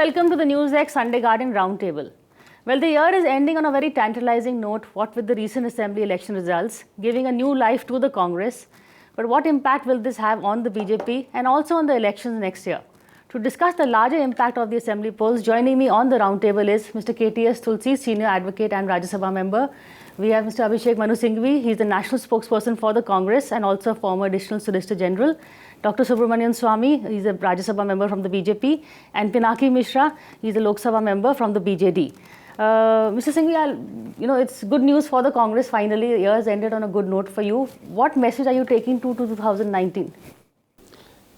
welcome to the NewsX Sunday Garden Roundtable. Well, the year is ending on a very tantalizing note, what with the recent assembly election results, giving a new life to the Congress. But what impact will this have on the BJP and also on the elections next year? To discuss the larger impact of the assembly polls, joining me on the roundtable is Mr. KTS Tulsi, Senior Advocate and Rajya Sabha Member. We have Mr. Abhishek Manu Singhvi, he's the National Spokesperson for the Congress and also former Additional Solicitor General. Dr. Subramanian Swamy, he's a Rajya Sabha member from the BJP. And Pinaki Mishra, he's a Lok Sabha member from the BJD. Mr. Singhvi, it's good news for the Congress finally. The year has ended on a good note for you. What message are you taking to 2019?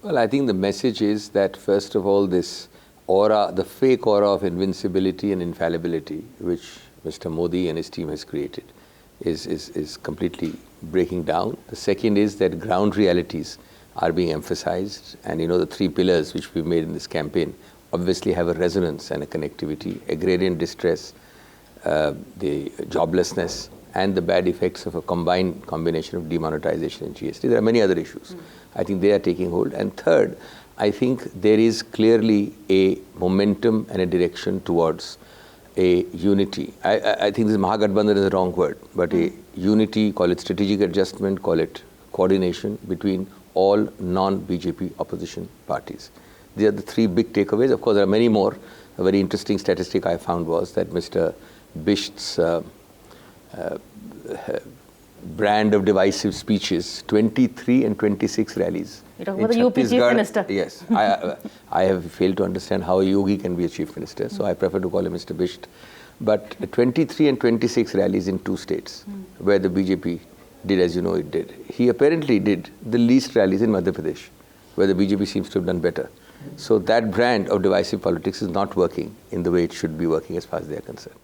Well, I think the message is that, first of all, this aura, the fake aura of invincibility and infallibility, which Mr. Modi and his team has created, is completely breaking down. The second is that ground realities are being emphasized, and the three pillars which we've made in this campaign obviously have a resonance and a connectivity: agrarian distress, the joblessness, and the bad effects of a combination of demonetization and GST. There are many other issues. I think they are taking hold. And third, I think there is clearly a momentum and a direction towards a unity. I think this Mahagathbandhan is the wrong word, but a unity, call it strategic adjustment, call it coordination between all non-BJP opposition parties. These are the three big takeaways. Of course, there are many more. A very interesting statistic I found was that Mr. Bisht's brand of divisive speeches, 23 and 26 rallies. You're talking about the UP Chief Minister. Yes. I have failed to understand how a yogi can be a Chief Minister, so I prefer to call him Mr. Bisht. But 23 and 26 rallies in two states, where the BJP did, as you know, it did. He apparently did the least rallies in Madhya Pradesh, where the BJP seems to have done better. So that brand of divisive politics is not working in the way it should be working as far as they are concerned.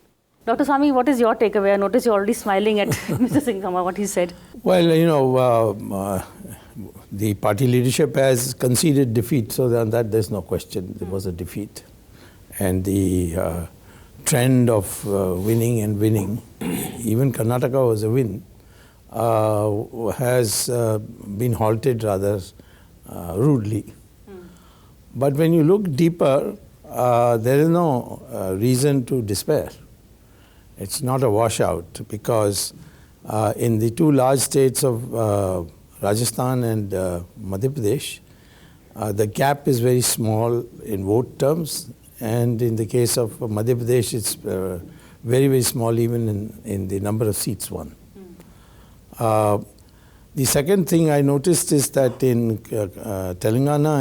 Dr. Swamy, what is your takeaway? I notice you're already smiling at Mr. Singhs, what he said. Well, the party leadership has conceded defeat, so on that there's no question. There was a defeat. And the trend of winning, even Karnataka was a win, has been halted rather rudely. But when you look deeper, there is no reason to despair. It's not a washout, because in the two large states of Rajasthan and Madhya Pradesh, the gap is very small in vote terms, and in the case of Madhya Pradesh, it's very, very small even in the number of seats won. The second thing I noticed is that in Telangana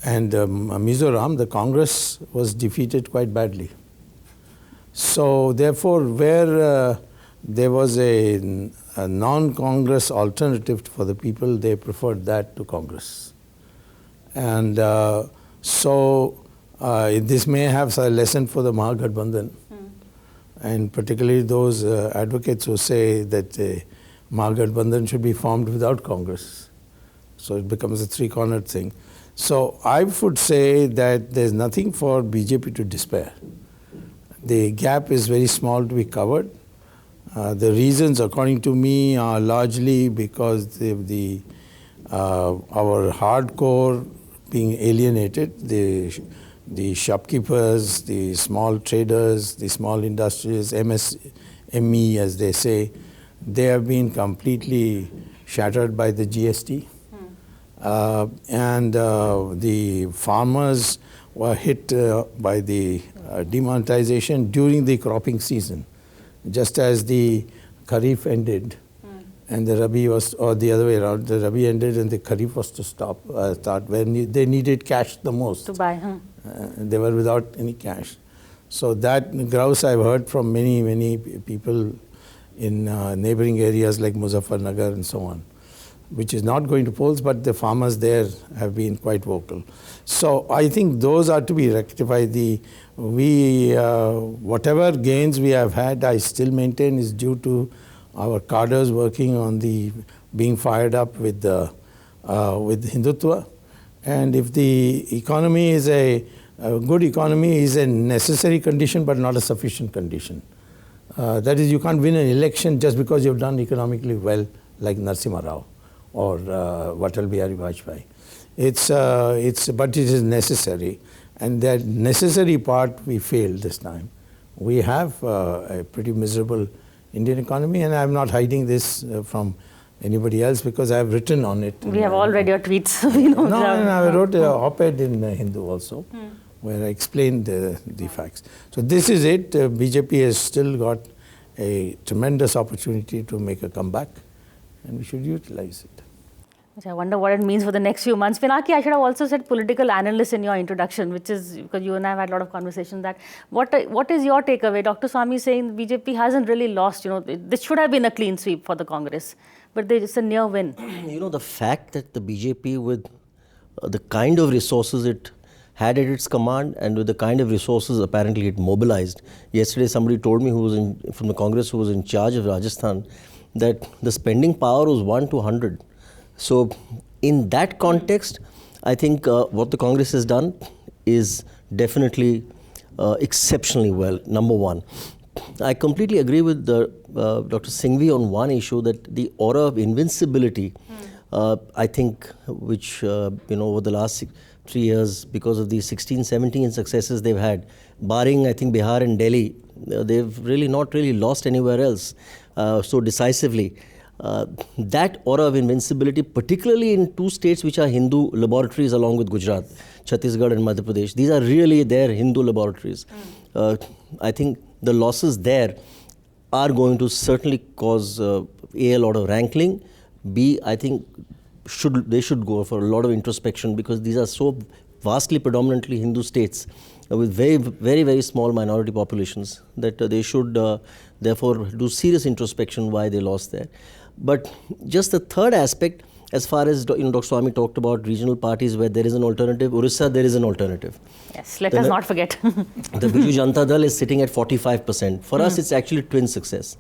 and Mizoram, the Congress was defeated quite badly. So therefore, where there was a non-Congress alternative for the people, they preferred that to Congress. And so this may have a lesson for the Mahagathbandhan, and particularly those advocates who say that the Mahagathbandhan should be formed without Congress. So it becomes a three-cornered thing. So I would say that there's nothing for BJP to despair. The gap is very small to be covered. The reasons, according to me, are largely because our hardcore being alienated, the shopkeepers, the small traders, the small industries, MSME as they say, they have been completely shattered by the GST. And the farmers were hit by the demonetization during the cropping season, just as the Kharif ended and the Rabi was, or the other way around, the Rabi ended and the Kharif was to start when they needed cash the most. To buy, they were without any cash. So that grouse I've heard from many, many people in neighboring areas like Muzaffarnagar and so on, which is not going to polls, but the farmers there have been quite vocal. So I think those are to be rectified. Whatever gains we have had, I still maintain is due to our cadres working on being fired up with Hindutva. And if the economy is a good economy is a necessary condition, but not a sufficient condition. That is, you can't win an election just because you've done economically well, like Narasimha Rao or Atal Bihari Vajpayee. But it is necessary. And that necessary part we failed this time. We have a pretty miserable Indian economy, and I'm not hiding this from anybody else because I've written on it. We have all read your tweets. We know I wrote an op-ed in Hindu also, where I explained the facts. So this is it. BJP has still got a tremendous opportunity to make a comeback, and we should utilize it. I wonder what it means for the next few months. Pinaki, I should have also said political analyst in your introduction, which is because you and I have had a lot of conversations that what is your takeaway? Dr. Swamy is saying BJP hasn't really lost, this should have been a clean sweep for the Congress, but it's a near win. The fact that the BJP with the kind of resources it had at its command and with the kind of resources apparently it mobilized. Yesterday somebody told me from the Congress who was in charge of Rajasthan that the spending power was 1 to 100. So in that context, I think what the Congress has done is definitely exceptionally well, number one. I completely agree with Dr. Singhs on one issue, that the aura of invincibility, I think, which, over the last 3 years, because of the 16, 17 successes they've had, barring, I think, Bihar and Delhi, they've really not really lost anywhere else so decisively. That aura of invincibility, particularly in 2 states which are Hindu laboratories along with Gujarat, Chhattisgarh and Madhya Pradesh. These are really their Hindu laboratories. I think the losses there are going to certainly cause A, a lot of rankling, B, I think they should go for a lot of introspection, because these are so vastly predominantly Hindu states with very, very, very small minority populations that they should therefore do serious introspection why they lost there. But just the third aspect, as far as Dr. Swamy talked about regional parties where there is an alternative, Orissa, there is an alternative. Yes, let us not forget. The Biju Janata Dal is sitting at 45%. For us, it's actually twin success.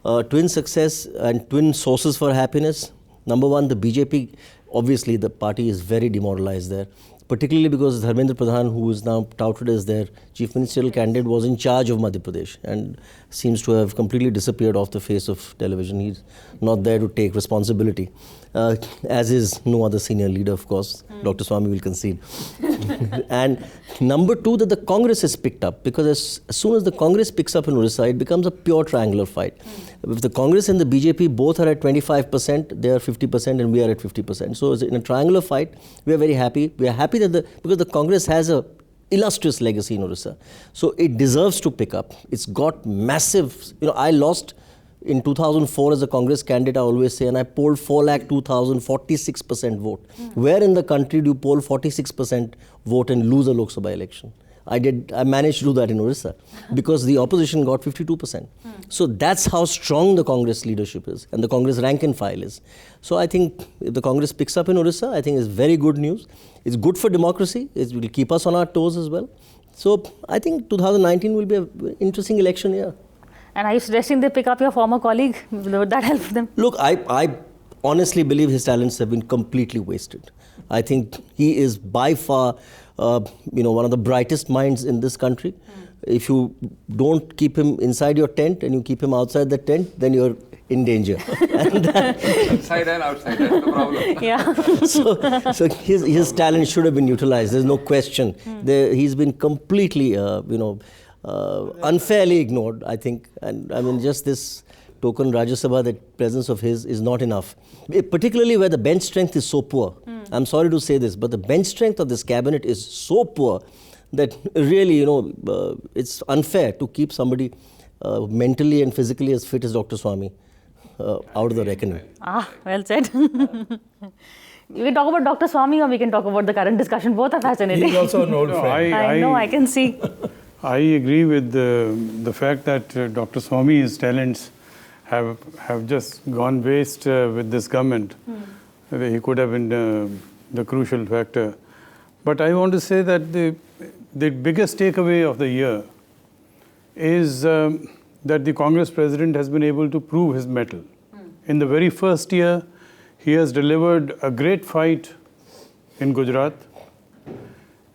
Twin success and twin sources for happiness. Number one, the BJP, obviously the party is very demoralized there, particularly because Dharmendra Pradhan, who is now touted as their chief ministerial candidate, was in charge of Madhya Pradesh and seems to have completely disappeared off the face of television. He's not there to take responsibility, as is no other senior leader, of course. Dr. Swamy will concede. And number two, that the Congress has picked up, because as soon as the Congress picks up in Orissa, it becomes a pure triangular fight. If the Congress and the BJP both are at 25%, they are 50% and we are at 50%. So in a triangular fight, we are very happy. We are happy that because the Congress has a illustrious legacy in Orissa. So it deserves to pick up. It's got massive, I lost in 2004 as a Congress candidate, I always say, and I polled 4,02,000, 46% vote. Where in the country do you poll 46% vote and lose a Lok Sabha election? I managed to do that in Orissa because the opposition got 52%. So that's how strong the Congress leadership is and the Congress rank and file is. So I think if the Congress picks up in Orissa, I think it's very good news. It's good for democracy. It will keep us on our toes as well. So I think 2019 will be an interesting election year. And are you suggesting they pick up your former colleague? Would that help them? Look, I honestly believe his talents have been completely wasted. I think he is by far one of the brightest minds in this country. If you don't keep him inside your tent and you keep him outside the tent, then you're in danger. Inside and outside, that's the problem. Yeah. So his talent should have been utilized. There's no question. He's been completely, unfairly ignored, I think. And I mean, just this token Rajya Sabha, that presence of his is not enough. Particularly where the bench strength is so poor. I'm sorry to say this, but the bench strength of this cabinet is so poor that really, it's unfair to keep somebody mentally and physically as fit as Dr. Swamy out of the reckoning. Well said. We can talk about Dr. Swamy or we can talk about the current discussion. Both are fascinating. He's also an old friend. I know, I can see. I agree with the fact that Dr. Swamy's talents have just gone waste with this government. He could have been the crucial factor. But I want to say that the biggest takeaway of the year is that the Congress president has been able to prove his mettle. In the very first year, he has delivered a great fight in Gujarat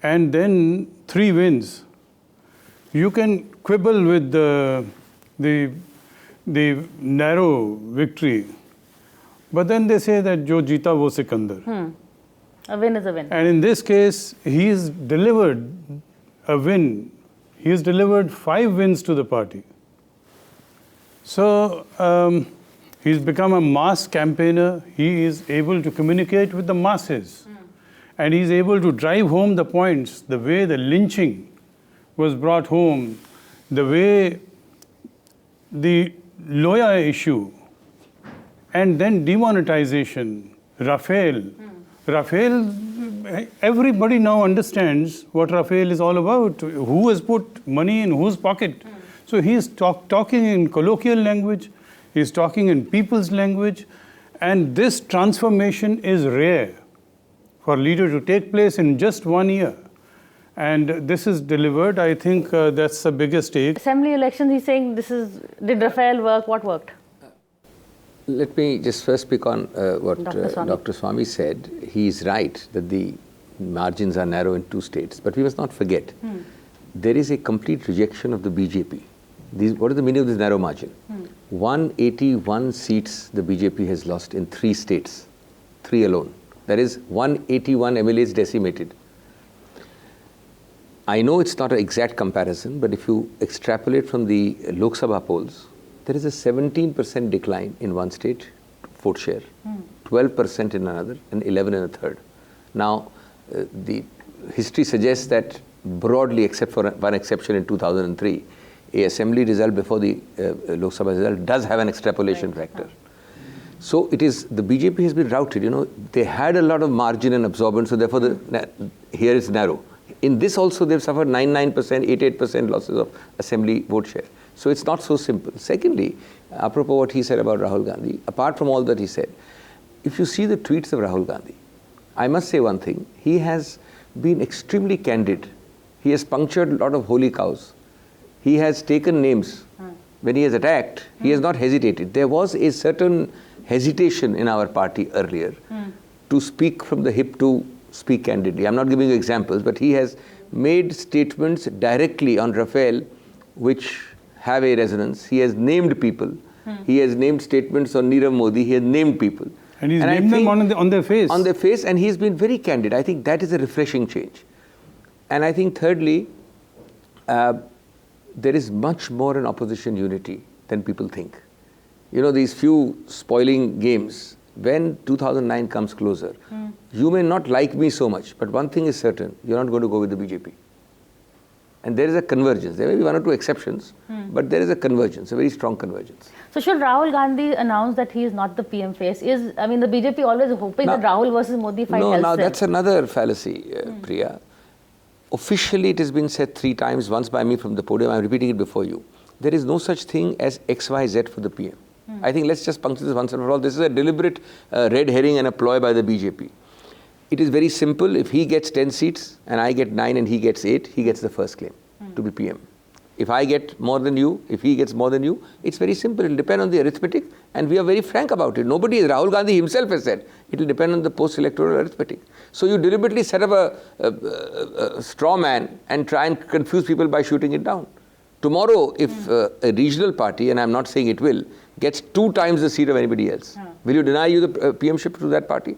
and then 3 wins. You can quibble with the narrow victory, but then they say that jo jeeta wo Sikandar. A win is a win. And in this case, he's delivered a win. He's delivered 5 wins to the party. So he's become a mass campaigner. He is able to communicate with the masses. And he's able to drive home the points, the way the lynching was brought home, the way the Loya issue, and then demonetization, Rafale. Rafale, everybody now understands what Rafale is all about, who has put money in whose pocket. So he's talking in colloquial language, he's talking in people's language, and this transformation is rare for a leader to take place in just 1 year. And this is delivered. I think that's the biggest stake. Assembly elections, he's saying did Rafale work? What worked? Let me just first speak on what Dr. Swamy said. He is right that the margins are narrow in 2 states. But we must not forget, there is a complete rejection of the BJP. What is the meaning of this narrow margin? 181 seats the BJP has lost in 3 states, 3 alone. That is 181 MLAs decimated. I know it's not an exact comparison, but if you extrapolate from the Lok Sabha polls, there is a 17% decline in one state, vote share, 12% in another, and 11 in a third. Now, the history suggests that broadly, except for one exception in 2003, a assembly result before the Lok Sabha result does have an extrapolation factor. So it is, the BJP has been routed, they had a lot of margin and absorbance, so therefore here it's narrow. In this also they've suffered 99%, 88% losses of assembly vote share. So it's not so simple. Secondly, apropos what he said about Rahul Gandhi, apart from all that he said, if you see the tweets of Rahul Gandhi, I must say one thing, he has been extremely candid. He has punctured a lot of holy cows. He has taken names. When he has attacked, he has not hesitated. There was a certain hesitation in our party earlier to speak from the hip, to speak candidly. I'm not giving you examples, but he has made statements directly on Rafale which have a resonance. He has named people. He has named statements on Nirav Modi. He has named people. And he's named them on their face. On their face, and he's been very candid. I think that is a refreshing change. And I think thirdly, there is much more in opposition unity than people think. These few spoiling games, when 2009 comes closer, you may not like me so much, but one thing is certain, you're not going to go with the BJP. And there is a convergence. There may be 1 or 2 exceptions, but there is a convergence, a very strong convergence. So should Rahul Gandhi announce that he is not the PM face? The BJP always hoping that Rahul versus Modi fight helps them. That's another fallacy, Priya. Officially, it has been said 3 times, once by me from the podium, I'm repeating it before you. There is no such thing as XYZ for the PM. I think let's just puncture this once and for all. This is a deliberate red herring and a ploy by the BJP. It is very simple. If he gets 10 seats and I get 9 and he gets 8, he gets the first claim to be PM. If I get more than you, if he gets more than you, it's very simple. It will depend on the arithmetic, and we are very frank about it. Rahul Gandhi himself has said, it will depend on the post-electoral arithmetic. So you deliberately set up a straw man and try and confuse people by shooting it down. Tomorrow, if a regional party, and I'm not saying it will, gets 2 times the seat of anybody else, will you deny you the PMship to that party?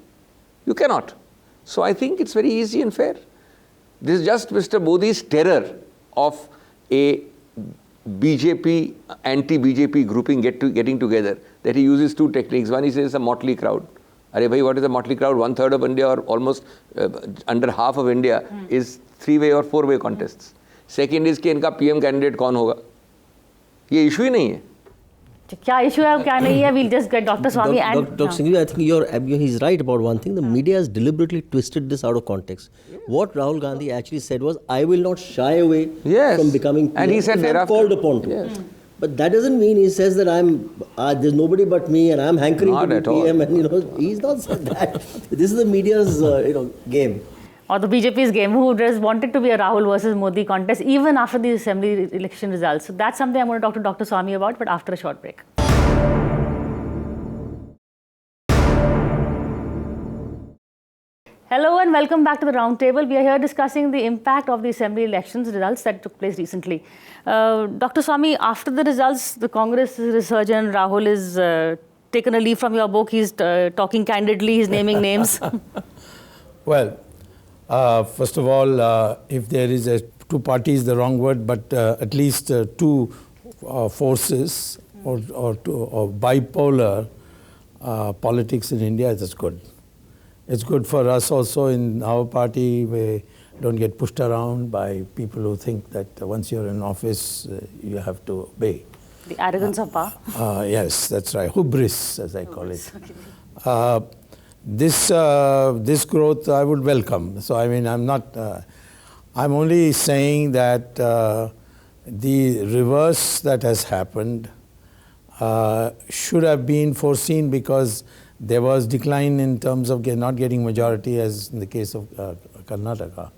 You cannot. So I think it's very easy and fair. This is just Mr. Modi's terror of a BJP, anti-BJP grouping getting together, that he uses 2 techniques. One, he says it's a motley crowd. Arey bhai, what is a motley crowd? 1/3 of India, or almost under half of India, is 3-way or 4-way contests. Second is कि इनका PM candidate कौन होगा? ये issue ही नहीं है. क्या issue है, क्या नहीं है? We'll just get Dr. Swamy and Dr. Singhs, I think he's right about one thing. The media has deliberately twisted this out of context. What Rahul Gandhi actually said was, I will not shy away from becoming PM. And he said thereafter, called upon to. But that doesn't mean he says that there's nobody but me and I'm hankering to be PM. And he's not said that. This is the media's game. Or the BJP's game, who just wanted to be a Rahul versus Modi contest even after the assembly election results. So that's something I'm going to talk to Dr. Swamy about, but after a short break. Hello and welcome back to the Roundtable. We are here discussing the impact of the assembly elections results that took place recently. Dr. Swamy, after the results, the Congress is resurgent. Rahul is taken a leaf from your book. He's talking candidly. He's naming names. Well, first of all, if there is two parties, the wrong word, but at least two forces or bipolar politics in India, that's good. It's good for us also in our party. We don't get pushed around by people who think that once you're in office, you have to obey. The arrogance of power? Yes, that's right. Hubris, as I call it. This growth I would welcome. So, I mean, I'm only saying that the reverse that has happened should have been foreseen, because there was decline in terms of not getting majority, as in the case of Karnataka.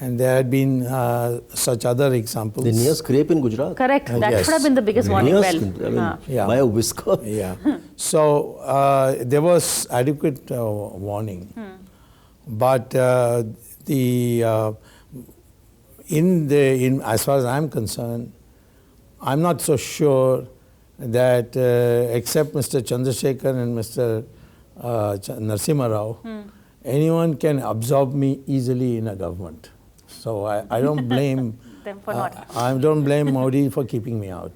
And there had been such other examples. The near scrape in Gujarat. Correct. That yes. should have been the biggest warning bell. I mean, by a whisker. Yeah. So there was adequate warning. But as far as I'm concerned, I'm not so sure that except Mr. Chandrasekhar and Mr. Narasimha Rao, anyone can absorb me easily in a government. So I don't blame them for not. I don't blame Modi for keeping me out.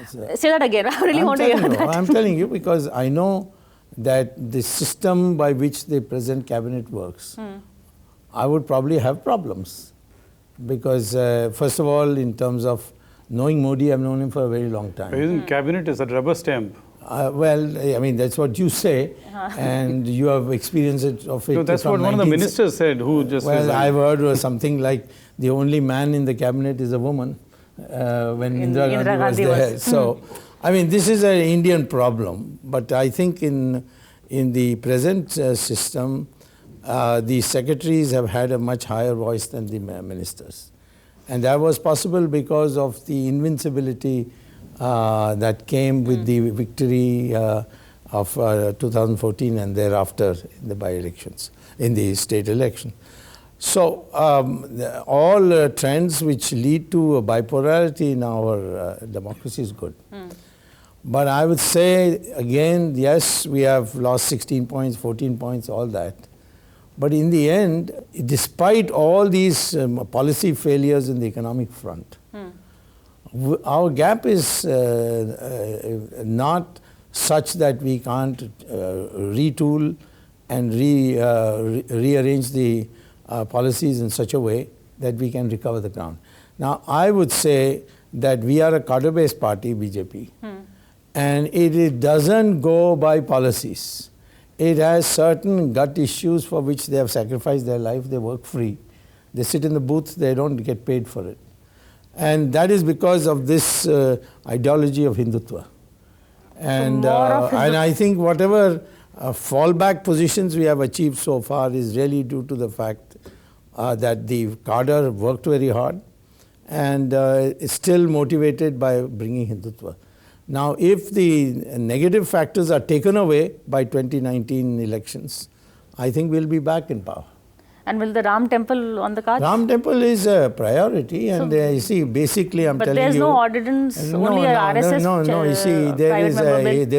Say that again. I really want to hear that. I'm telling you, because I know that the system by which the present cabinet works, I would probably have problems. Because first of all, in terms of knowing Modi, I've known him for a very long time. Isn't cabinet is a rubber stamp? Well, I mean, that's what you say, and you have experience of it. No, that's what one of the ministers said, who just Well, I've heard something like the only man in the cabinet is a woman when Indira Gandhi was there. So, I mean, this is an Indian problem, but I think in the present system, the secretaries have had a much higher voice than the ministers. And that was possible because of the invincibility that came with the victory of 2014 and thereafter in the by-elections, in the state election. So all trends which lead to a bipolarity in our democracy is good. But I would say, again, yes, we have lost 16 points, 14 points, all that. But in the end, despite all these policy failures in the economic front, our gap is not such that we can't retool and rearrange the policies in such a way that we can recover the ground. Now, I would say that we are a cadre-based party, BJP, and it doesn't go by policies. It has certain gut issues for which they have sacrificed their life. They work free. They sit in the booth. They don't get paid for it. And that is because of this ideology of Hindutva. And I think whatever fallback positions we have achieved so far is really due to the fact that the cadre worked very hard and is still motivated by bringing Hindutva. Now, if the negative factors are taken away by 2019 elections, I think we'll be back in power. And will the Ram temple on the cards? Ram temple is a priority, and you see, basically, I'm telling you. But there's no ordinance, only a RSS. No. You see, there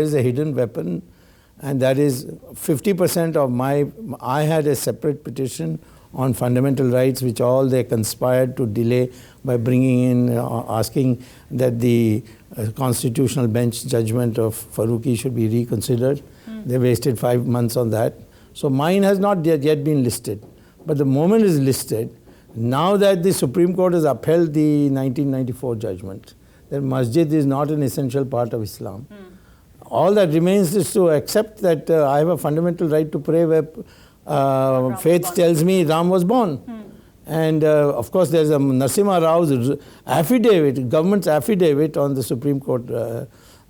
is a hidden weapon, and that is 50% of I had a separate petition on fundamental rights, which all they conspired to delay by bringing in, asking that the constitutional bench judgment of Faruqi should be reconsidered. They wasted 5 months on that. So mine has not yet been listed. But the moment is listed, now that the Supreme Court has upheld the 1994 judgment, that masjid is not an essential part of Islam. All that remains is to accept that I have a fundamental right to pray where faith tells me Ram was born. And of course, there's a Narasimha Rao's affidavit, government's affidavit on the Supreme Court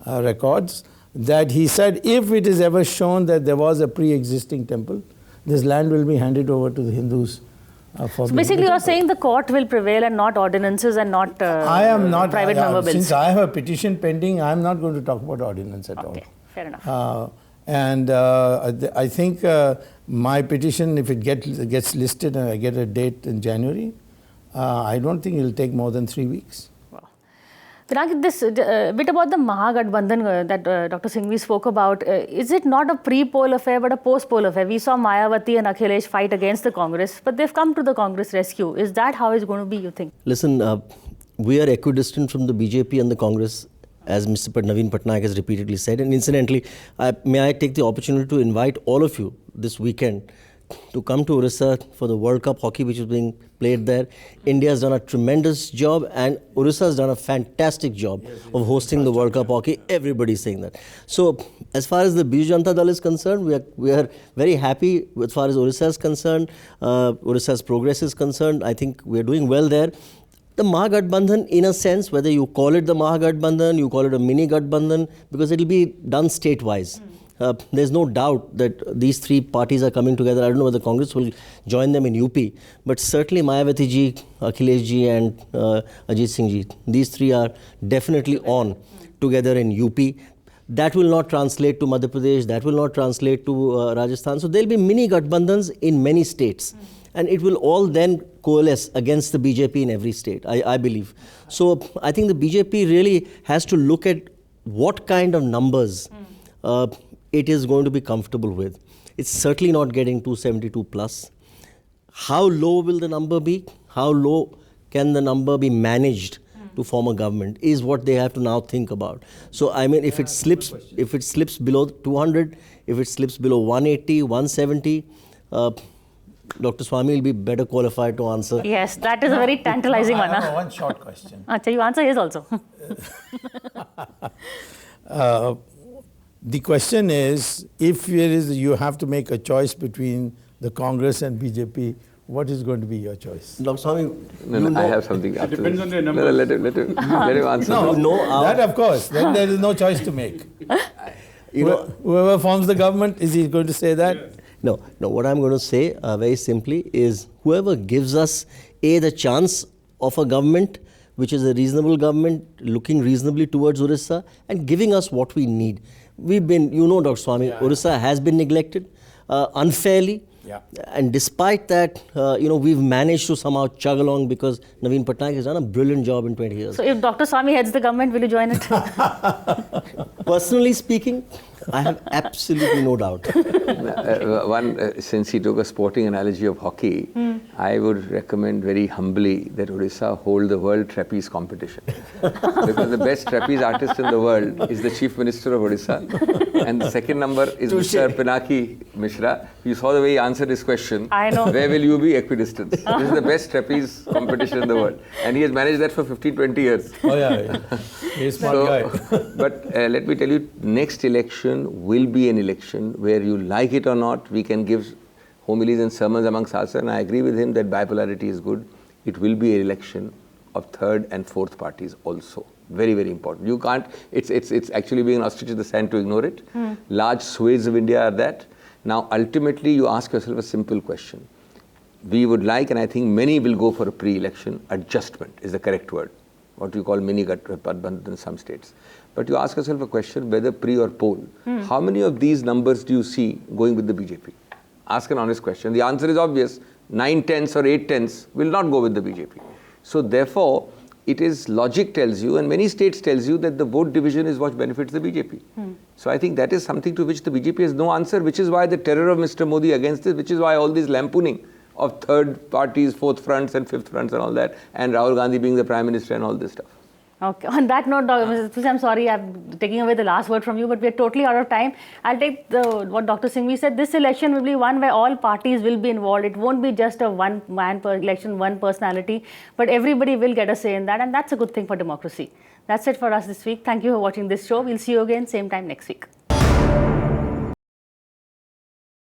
records, that he said if it is ever shown that there was a pre-existing temple, this land will be handed over to the Hindus. So basically, you're saying the court will prevail and not ordinances and not private member bills. Since I have a petition pending, I'm not going to talk about ordinance at all. Okay, fair enough. I think my petition, if it gets listed and I get a date in January, I don't think it will take more than 3 weeks. Wow. Pinaki, this bit about the Mahagathbandhan that Dr. Singhvi spoke about, is it not a pre-poll affair but a post-poll affair? We saw Mayawati and Akhilesh fight against the Congress, but they've come to the Congress rescue. Is that how it's going to be, you think? Listen, we are equidistant from the BJP and the Congress, as Mr. Naveen Patnaik has repeatedly said. And incidentally, may I take the opportunity to invite all of you this weekend to come to Orissa for the World Cup hockey which is being played there. India has done a tremendous job and Orissa has done a fantastic job of hosting the World Cup hockey. Everybody is saying that. So as far as the Biju Janata Dal is concerned, we are very happy as far as Orissa is concerned. Orissa's progress is concerned. I think we are doing well there. The Mahagathbandhan, in a sense, whether you call it the Mahagathbandhan, you call it a mini Gathbandhan, because it will be done state-wise. There's no doubt that these three parties are coming together. I don't know whether Congress will join them in UP, but certainly Mayawati ji, Akhilesh ji and Ajit Singh ji, these three are definitely on together in UP. That will not translate to Madhya Pradesh, that will not translate to Rajasthan. So there'll be mini Gathbandhans in many states. And it will all then coalesce against the BJP in every state, I believe. So I think the BJP really has to look at what kind of numbers it is going to be comfortable with. It's certainly not getting 272 plus. How low will the number be? How low can the number be managed to form a government is what they have to now think about. So I mean, if it slips below 200, if it slips below 180, 170, Dr. Swamy will be better qualified to answer. Yes, that is a very tantalizing one. I have one short question. Achha, you answer his also. The question is, if you have to make a choice between the Congress and BJP, what is going to be your choice? Dr. Swamy, No, I have something after depends this. on the numbers. Let him answer. That of course. Then there is no choice to make. Whoever forms the government, is he going to say that? No, what I'm going to say very simply is whoever gives us the chance of a government which is a reasonable government looking reasonably towards Orissa and giving us what we need. We've been, Dr. Swamy, Orissa has been neglected unfairly. Yeah. And despite that, we've managed to somehow chug along because Naveen Patnaik has done a brilliant job in 20 years. So if Dr. Swamy heads the government, will you join it? Personally speaking, I have absolutely no doubt. Since he took a sporting analogy of hockey, I would recommend very humbly that Orissa hold the world trapeze competition. Because the best trapeze artist in the world is the Chief Minister of Orissa. And the second number is Mr. Pinaki Mishra. You saw the way he answered his question. I know. Where will you be? Equidistant. This is the best trapeze competition in the world. And he has managed that for 15-20 years. Oh yeah. He's a smart guy. But let me tell you, next election will be an election where you like it or not, we can give homilies and sermons amongst ourselves, and I agree with him that bipolarity is good. It will be an election of third and fourth parties also. Very, very important. You can't, it's actually being an ostrich in the sand to ignore it. Large swathes of India are that. Now, ultimately, you ask yourself a simple question. We would like, and I think many will go for a pre-election, adjustment is the correct word. What you call mini Gathbandhan in some states. But you ask yourself a question, whether pre or poll, how many of these numbers do you see going with the BJP? Ask an honest question. The answer is obvious. 9/10 or 8/10 will not go with the BJP. So therefore, it is logic tells you, and many states tells you that the vote division is what benefits the BJP. So I think that is something to which the BJP has no answer, which is why the terror of Mr. Modi against this, which is why all this lampooning of third parties, fourth fronts and fifth fronts and all that, and Rahul Gandhi being the Prime Minister and all this stuff. Okay. On that note, Mr. Tusi, I'm sorry I'm taking away the last word from you, but we're totally out of time. I'll take what Dr. Singhvi said. This election will be one where all parties will be involved. It won't be just a one man per election, one personality, but everybody will get a say in that, and that's a good thing for democracy. That's it for us this week. Thank you for watching this show. We'll see you again same time next week.